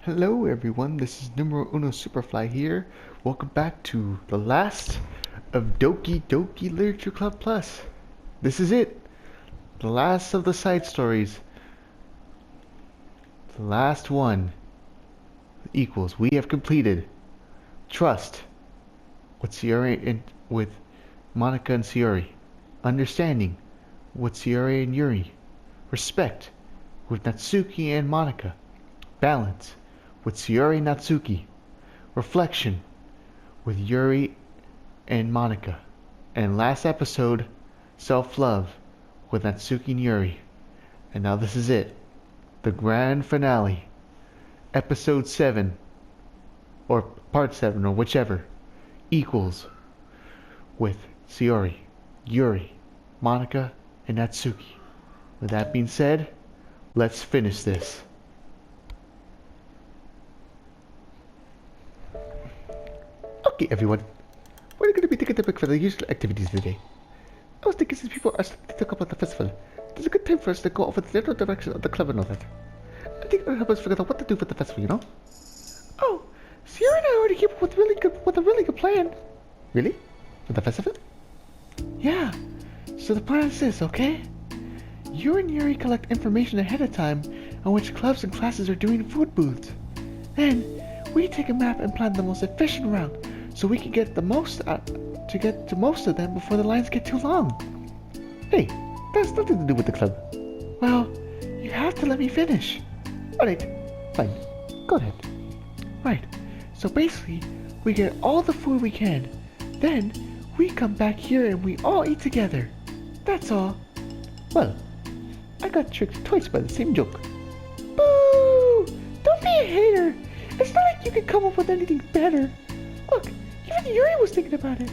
Hello everyone, this is Numero Uno Superfly here. Welcome back to the last of Doki Doki Literature Club Plus. This is it. The last of the side stories. The last one equals we have completed trust with Sayori and with Monica and Sayori. Understanding with Sayori and Yuri. Respect with Natsuki and Monica. Balance with Sayori and Natsuki. Reflection with Yuri and Monica. And last episode, self-love with Natsuki and Yuri. And now this is it. The grand finale. Episode 7. Or part 7 or whichever. Equals with Sayori, Yuri, Monica, and Natsuki. With that being said, let's finish this. Okay, everyone. We're going to be taking the break for the usual activities today. I was thinking since people are starting to talk about the festival, it's a good time for us to go off in the general direction of the club and all that. I think it'll help us figure out what to do for the festival, you know? Oh, Sierra and I already came up with a really good plan. Really? For the festival? Yeah. So the plan is this, okay? You and Yuri collect information ahead of time on which clubs and classes are doing food booths. Then, we take a map and plan the most efficient route so we can get to most of them before the lines get too long. Hey, that has nothing to do with the club. Well, you have to let me finish. Alright, fine. Go ahead. Right, so basically, we get all the food we can. Then, we come back here and we all eat together. That's all. Well, I got tricked twice by the same joke. Boo! Don't be a hater! It's not like you can come up with anything better. Look, even Yuri was thinking about it.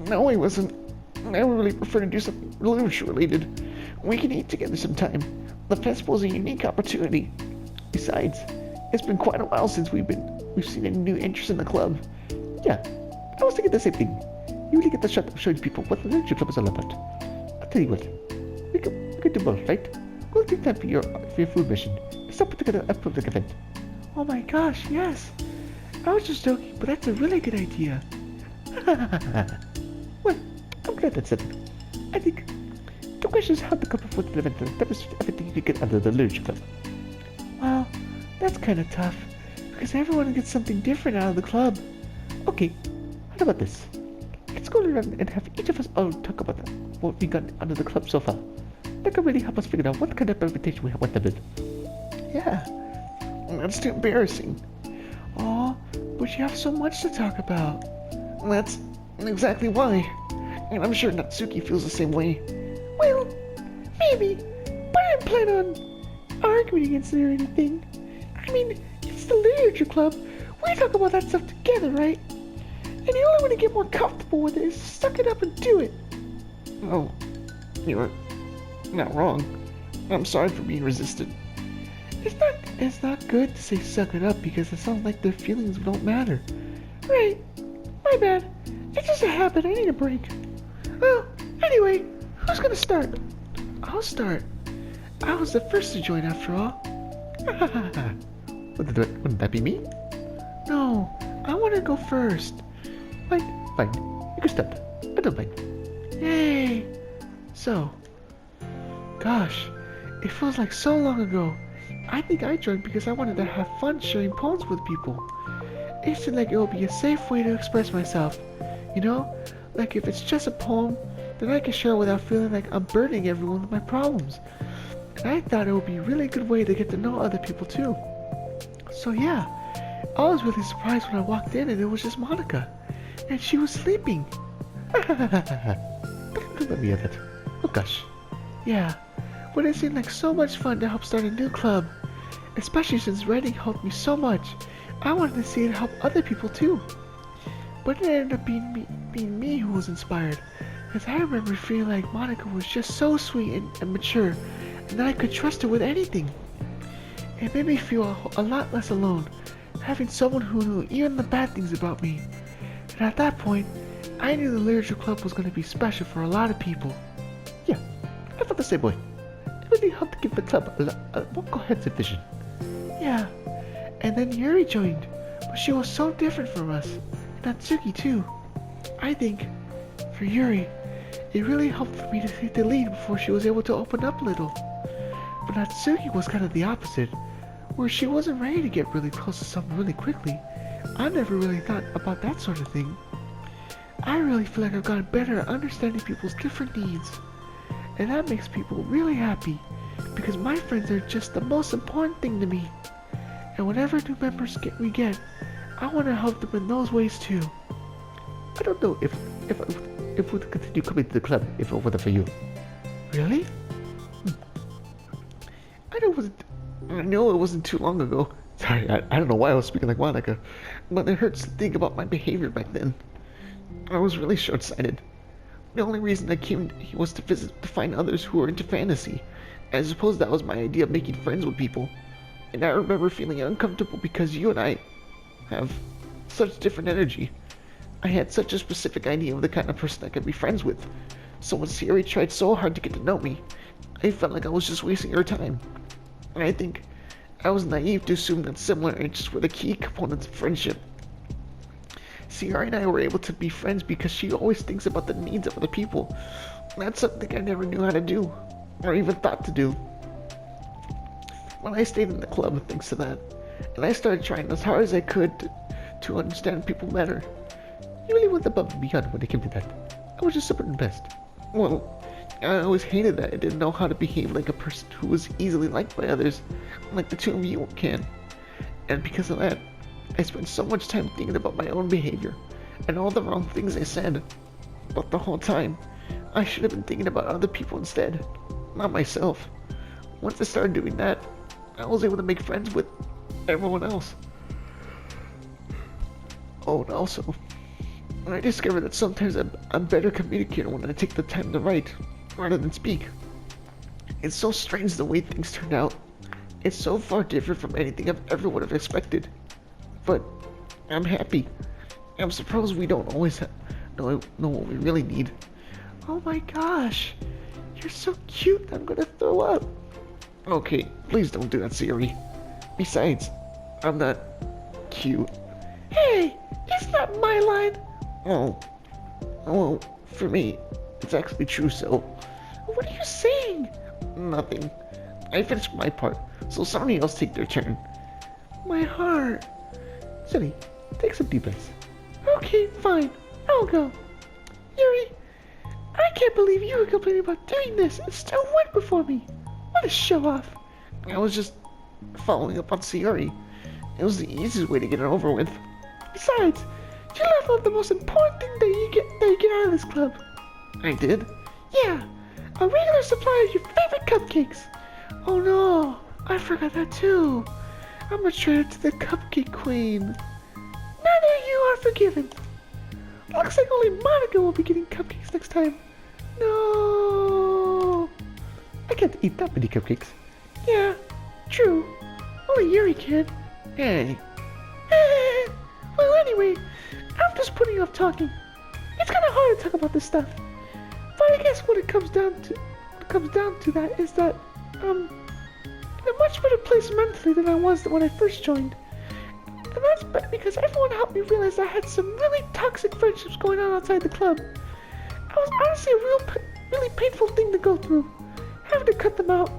No, I wasn't. I would really prefer to do something literature related. We can eat together sometime. The festival's a unique opportunity. Besides, it's been quite a while since we've seen any new interest in the club. Yeah, I was thinking the same thing. You really get the shot of showing people what the literature club is all about. I'll tell you what. We could do both, right? We'll take time for your food mission. Let's put together a public event. Oh my gosh, yes. I was just joking, but that's a really good idea. Well, I'm glad that's settled. I think the question is how to come up with an event that was everything you could get under the literature club. Well, that's kind of tough, because everyone gets something different out of the club. Okay, how about this? Let's go around and have each of us all talk about what we got under the club so far. That could really help us figure out what kind of reputation we want to build. Yeah, that's too embarrassing. Aw, but you have so much to talk about. That's exactly why. And I'm sure Natsuki feels the same way. Well, maybe, but I didn't plan on arguing against it or anything. I mean, it's the literature club. We talk about that stuff together, right? And the only way to get more comfortable with it is to suck it up and do it. Oh, you're not wrong. I'm sorry for being resistant. It's not good to say suck it up because it sounds like their feelings don't matter. Right. My bad. It's just a habit. I need a break. Well, anyway, who's gonna start? I'll start. I was the first to join after all. Wouldn't that be me? No, I want to go first. Fine. You can start. I don't mind. Yay! So, gosh, it feels like so long ago. I think I joined because I wanted to have fun sharing poems with people. It seemed like it would be a safe way to express myself. You know, like if it's just a poem, then I can share without feeling like I'm burdening everyone with my problems. And I thought it would be a really good way to get to know other people too. So yeah, I was really surprised when I walked in and it was just Monica. And she was sleeping. Let me have it. Oh gosh. Yeah. But it seemed like so much fun to help start a new club. Especially since writing helped me so much. I wanted to see it help other people too. But it ended up being me who was inspired. Because I remember feeling like Monica was just so sweet and mature. And that I could trust her with anything. It made me feel a lot less alone. Having someone who knew even the bad things about me. And at that point, I knew the literature club was going to be special for a lot of people. Yeah, I felt the same way. It really helped to give the club a more cohesive vision. Yeah, And then Yuri joined, but she was so different from us. And Natsuki too. I think, for Yuri, it really helped for me to take the lead before she was able to open up a little. But Natsuki was kind of the opposite, where she wasn't ready to get really close to someone really quickly. I never really thought about that sort of thing. I really feel like I've gotten better at understanding people's different needs. And that makes people really happy, because my friends are just the most important thing to me. And whenever new members we get, I want to help them in those ways too. I don't know if we'd continue coming to the club if it wasn't for you. Really? I know it wasn't too long ago. Sorry, I don't know why I was speaking like Monica, but it hurts to think about my behavior back then. I was really short-sighted. The only reason I came here was to visit to find others who were into fantasy. I suppose that was my idea of making friends with people. And I remember feeling uncomfortable because you and I have such different energy. I had such a specific idea of the kind of person I could be friends with. So when Siri tried so hard to get to know me, I felt like I was just wasting her time. And I think I was naive to assume that similar interests were the key components of friendship. Sierra and I were able to be friends because she always thinks about the needs of other people. That's something I never knew how to do, or even thought to do. When I stayed in the club thanks to that, and I started trying as hard as I could to understand people better. You really went above and beyond when it came to that. I was just super impressed. Well, I always hated that I didn't know how to behave like a person who was easily liked by others, like the two of you can. And because of that, I spent so much time thinking about my own behavior, and all the wrong things I said. But the whole time, I should have been thinking about other people instead, not myself. Once I started doing that, I was able to make friends with everyone else. Oh, and also, I discovered that sometimes I'm a better communicator when I take the time to write, rather than speak. It's so strange the way things turned out. It's so far different from anything I've ever would have expected. But I'm happy. I'm surprised we don't always know what we really need. Oh my gosh, you're so cute, I'm gonna throw up. Okay, please don't do that, Siri. Besides, I'm not cute. Hey, it's not my line. Oh, for me, it's actually true, so. What are you saying? Nothing. I finished my part, so somebody else take their turn. My heart. Silly, take some deep breaths. Okay, fine. I'll go. Yuri, I can't believe you were complaining about doing this and still went before me. What a show-off. I was just following up on Sayori. It was the easiest way to get it over with. Besides, you left out the most important thing that you get out of this club. I did? Yeah, a regular supply of your favorite cupcakes. Oh no, I forgot that too. I'm a traitor to the Cupcake Queen. Neither of you are forgiven. Looks like only Monica will be getting cupcakes next time. No. I can't eat that many cupcakes. Yeah, true. Only Yuri can. Hey. Well, anyway, I'm just putting off talking. It's kind of hard to talk about this stuff. But I guess what it comes down to that is that, I'm in a much better place mentally than I was when I first joined. And that's because everyone helped me realize I had some really toxic friendships going on outside the club. It was honestly a really painful thing to go through, having to cut them out.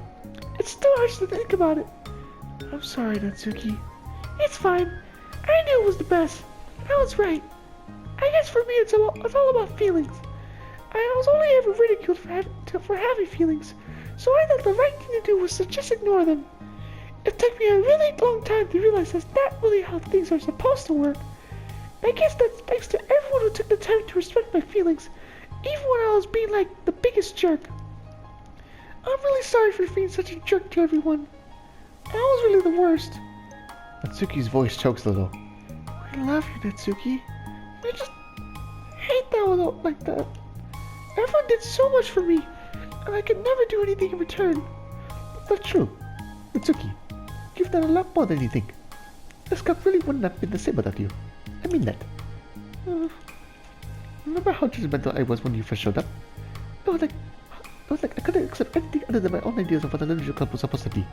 It still hurts to think about it. I'm sorry, Natsuki. It's fine. I knew it was the best. I was right. I guess for me it's all about feelings. I was only ever ridiculed for having feelings, so I thought the right thing to do was to just ignore them. It took me a really long time to realize that's not really how things are supposed to work. I guess that's thanks to everyone who took the time to respect my feelings, even when I was being like the biggest jerk. I'm really sorry for being such a jerk to everyone. I was really the worst. Natsuki's voice chokes a little. I love you, Natsuki. I just hate that without like that. Everyone did so much for me, and I could never do anything in return. That's true. Natsuki, you've done a lot more than you think. This cup really wouldn't have been the same without you. I mean that. Remember how judgmental I was when you first showed up? It was like I couldn't accept anything other than my own ideas of what a literature club was supposed to be.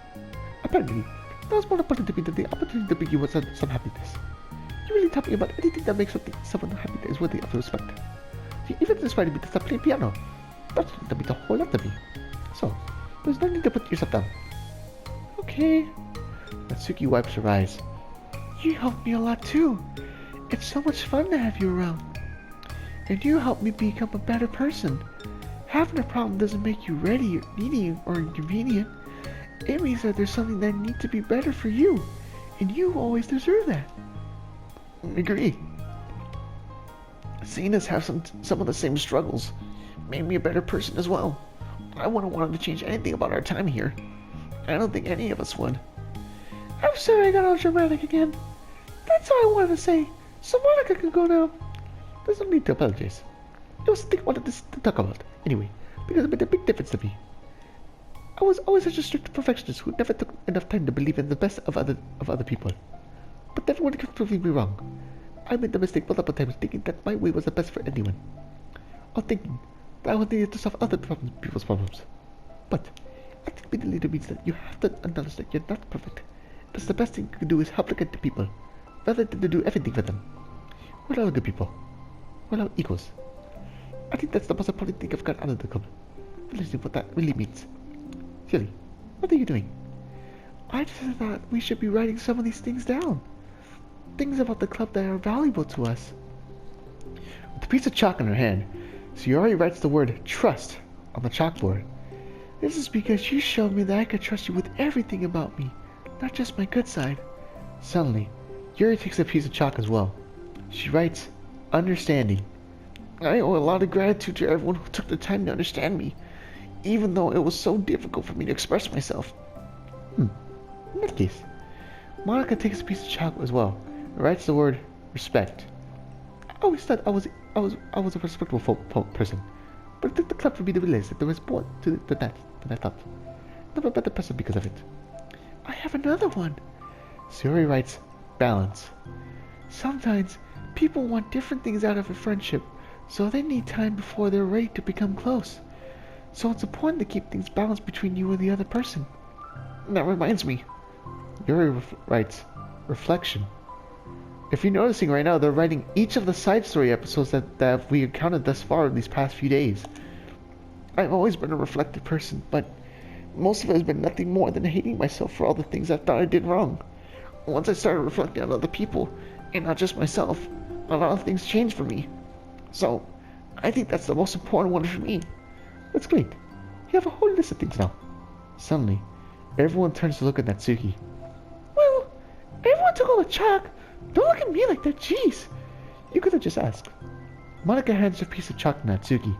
Apparently, That was more important to me than the opportunity to bring you some happiness. You really taught me about anything that makes someone happy that is worthy of respect. You even inspired me to start playing piano. That means a whole lot to me. So, there's no need to put yourself down. Okay. Natsuki wipes her eyes. You helped me a lot too. It's so much fun to have you around. And you helped me become a better person. Having a problem doesn't make you ready, or needy, or inconvenient. It means that there's something that needs to be better for you. And you always deserve that. I agree. Seeing us have some of the same struggles made me a better person as well. I wouldn't want to change anything about our time here. I don't think any of us would. I'm sorry I got all dramatic again. That's all I wanted to say. So Monica can go now. There's no need to apologize. It was something I wanted to talk about. Anyway, because it made a big difference to me. I was always such a strict perfectionist who never took enough time to believe in the best of other people. But everyone kept proving me wrong. I made the mistake multiple times thinking that my way was the best for anyone. Or thinking that I would need to solve other people's problems. But I think being a leader means that you have to acknowledge that you're not perfect. That's the best thing you can do is help look at the people, rather than to do everything for them. We're all good people. We're all equals. I think that's the most important thing I've got out of the club. Realizing what that really means. Silly, what are you doing? I just thought we should be writing some of these things down. Things about the club that are valuable to us. With a piece of chalk in her hand, Sayori writes the word trust on the chalkboard. This is because you showed me that I could trust you with everything about me, not just my good side. Suddenly, Yuri takes a piece of chalk as well. She writes, understanding. I owe a lot of gratitude to everyone who took the time to understand me, even though it was so difficult for me to express myself. In that case, Monica takes a piece of chalk as well and writes the word respect. I always thought I was a respectful person, but it took the club for me to realize that there was more to that than I thought. I'm a better person because of it. I have another one. Sayori writes balance. Sometimes people want different things out of a friendship, so they need time before they're ready to become close. So it's important to keep things balanced between you and the other person. And that reminds me. Yuri writes reflection. If you're noticing right now, they're writing each of the side story episodes that we encountered thus far in these past few days. I've always been a reflective person, but most of it has been nothing more than hating myself for all the things I thought I did wrong. Once I started reflecting on other people, and not just myself, a lot of things changed for me. So, I think that's the most important one for me. That's great. You have a whole list of things now. Suddenly, everyone turns to look at Natsuki. Well, everyone took all the chalk. Don't look at me like that, jeez. You could have just asked. Monica hands her piece of chalk to Natsuki.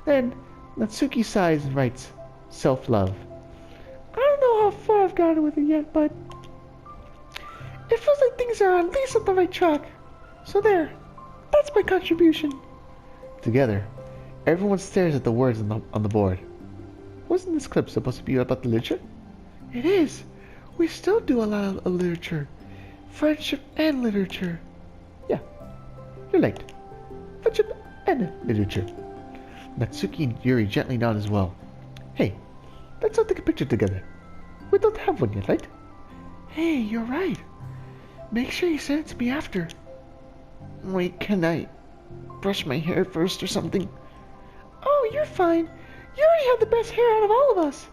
Then, Natsuki sighs and writes, self-love. I don't know how far I've gotten with it yet, but it feels like things are at least on the right track. So there, that's my contribution. Together, everyone stares at the words on the board. Wasn't this clip supposed to be about the literature? It is. We still do a lot of literature. Friendship and literature. Yeah, you're right. Friendship and literature. Natsuki and Yuri gently nod as well. Hey, let's all take a picture together. We don't have one yet, right? Hey, you're right. Make sure you send it to me after. Wait, can I brush my hair first or something? Oh, you're fine. You already have the best hair out of all of us.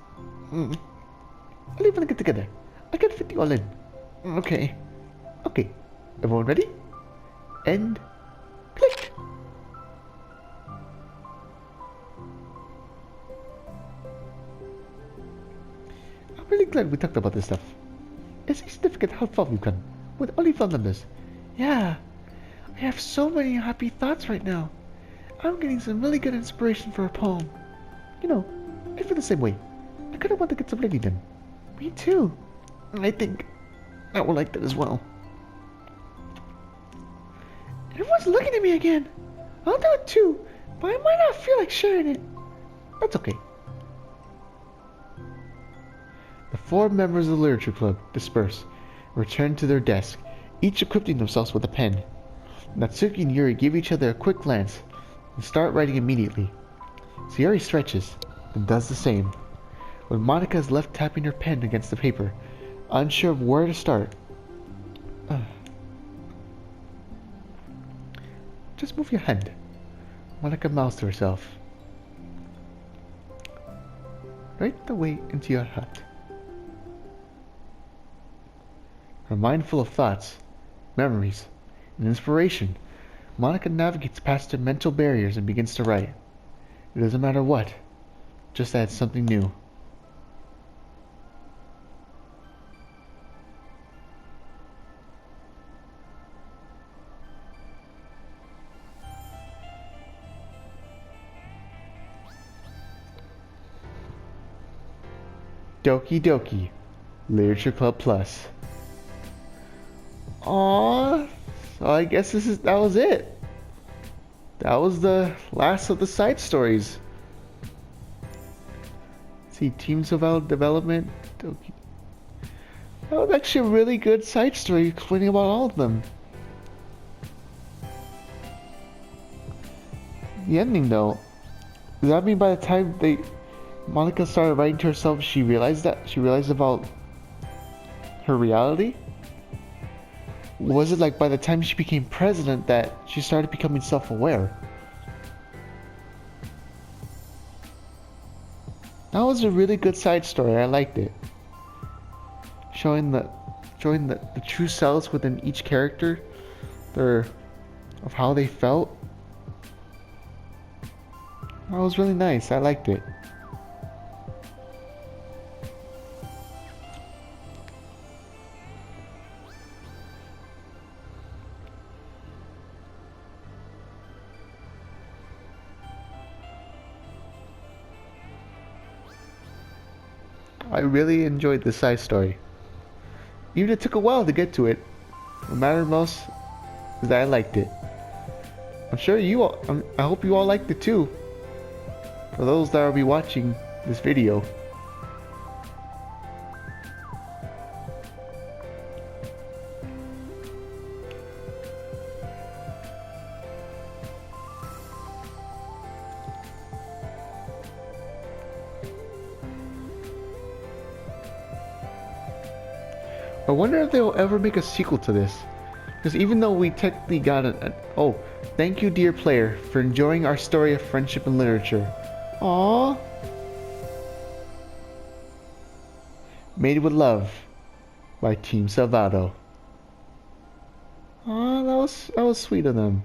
I'll even get together. I can fit you all in. Okay. Okay. Everyone ready? And click. I'm really glad we talked about this stuff. It's significant how far we've come with only 5 members. Yeah. I have so many happy thoughts right now. I'm getting some really good inspiration for a poem. You know, I feel the same way. I kind of want to get some ready then. Me too. I think I will like that as well. Everyone's looking at me again. I'll do it too, but I might not feel like sharing it. That's okay. The 4 members of the literature club disperse and return to their desk, each equipping themselves with a pen. Natsuki and Yuri give each other a quick glance and start writing immediately. Sayori stretches and does the same. When Monica is left tapping her pen against the paper, unsure of where to start. Just move your hand. Monica moused to herself. Right the way into your hut. Her mind full of thoughts, memories, and inspiration, Monica navigates past her mental barriers and begins to write. It doesn't matter what, just add something new. Doki Doki, Literature Club Plus. Aww, so I guess that was it. That was the last of the side stories. See, Team Development, Doki. That was actually a really good side story explaining about all of them. The ending though, does that mean by the time Monica started writing to herself, she realized about her reality? Was it like by the time she became president that she started becoming self-aware? That was a really good side story. I liked it. Showing the true selves within each character, of how they felt. That was really nice. I liked it. I really enjoyed this side story. Even it took a while to get to it. What mattered most is that I liked it. I'm sure you all, I hope you all liked it too. For those that will be watching this video. I wonder if they'll ever make a sequel to this. Because even though we technically got oh, thank you dear player for enjoying our story of friendship and literature. Aww. Made with Love by Team Salvato. Aw, that was sweet of them.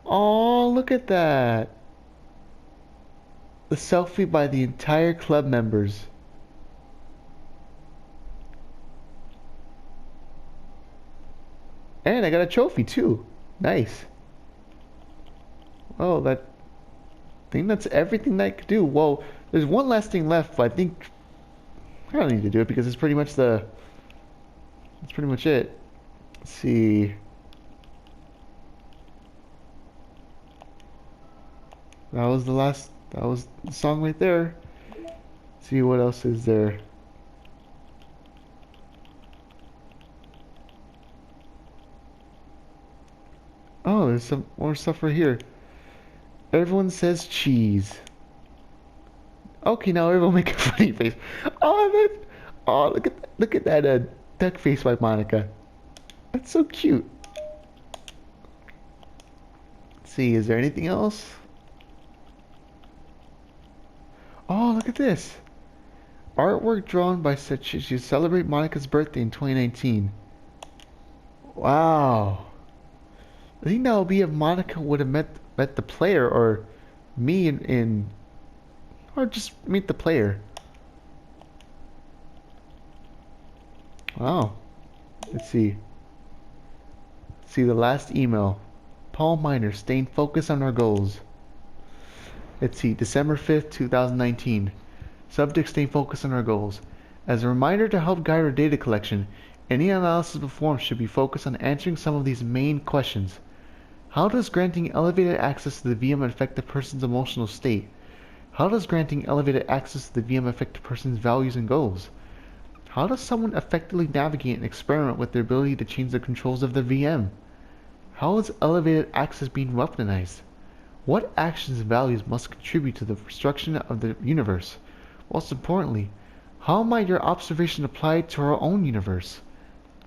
Aw, look at that. The selfie by the entire club members. And I got a trophy too. Nice. Oh, I think that's everything that I could do. Well, there's one last thing left, but I think I don't need to do it because it's pretty much it. Let's see. That was the song right there. Let's see what else is there. Oh, there's some more stuff right here. Everyone says cheese. Okay, now everyone make a funny face. Oh, look at that duck face by Monica. That's so cute. Let's see, is there anything else? Oh, look at this. Artwork drawn by such to celebrate Monica's birthday in 2019. Wow. I think that would be if Monica would have met the player or me or just meet the player. Wow. Let's see. See the last email. Paul Miner, staying focused on our goals. Let's see, December 5th, 2019. Subject, staying focused on our goals. As a reminder to help guide our data collection, any analysis performed should be focused on answering some of these main questions. How does granting elevated access to the VM affect a person's emotional state? How does granting elevated access to the VM affect a person's values and goals? How does someone effectively navigate and experiment with their ability to change the controls of their VM? How is elevated access being weaponized? What actions and values must contribute to the destruction of the universe? Most importantly, How might your observation apply to our own universe?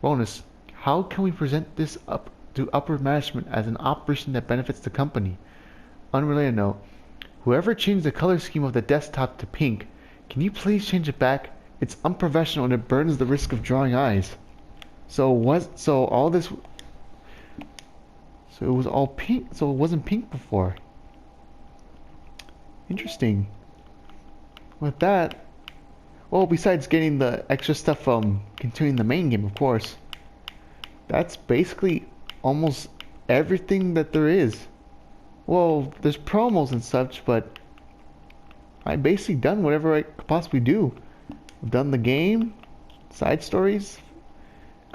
Bonus, how can we present this up to upper management as an operation that benefits the company? Unrelated note, whoever changed the color scheme of the desktop to pink, can you please change it back? It's unprofessional and it burdens the risk of drawing eyes. So all this, so it was all pink, so it wasn't pink before. Interesting. With that, well, besides getting the extra stuff from continuing the main game, of course, that's basically almost everything that there is. Well, there's promos and such, but I basically done whatever I could possibly do. I've done the game, side stories,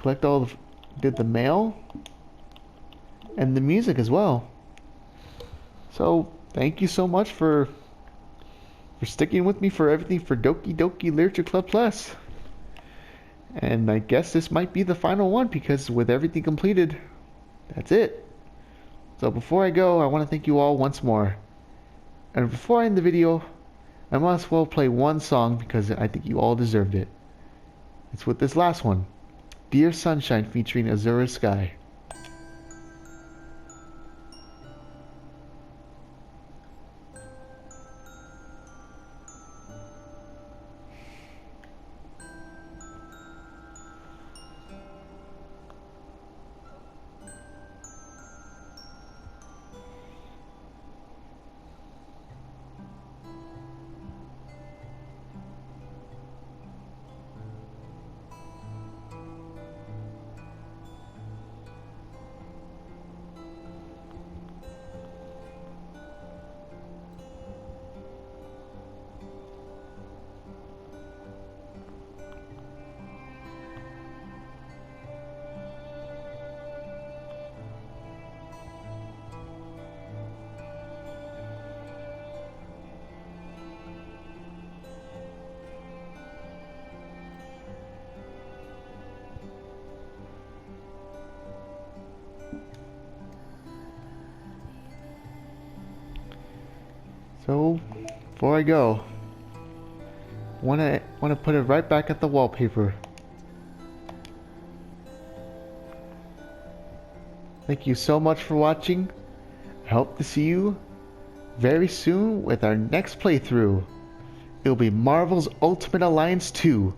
did the mail, and the music as well. So thank you so much for sticking with me for everything for Doki Doki Literature Club Plus. And I guess this might be the final one because with everything completed, that's it. So before I go, I want to thank you all once more. And before I end the video, I might as well play one song because I think you all deserved it. It's with this last one, Dear Sunshine featuring Azura Sky. So, before I go, wanna put it right back at the wallpaper. Thank you so much for watching. I hope to see you very soon with our next playthrough. It'll be Marvel's Ultimate Alliance 2.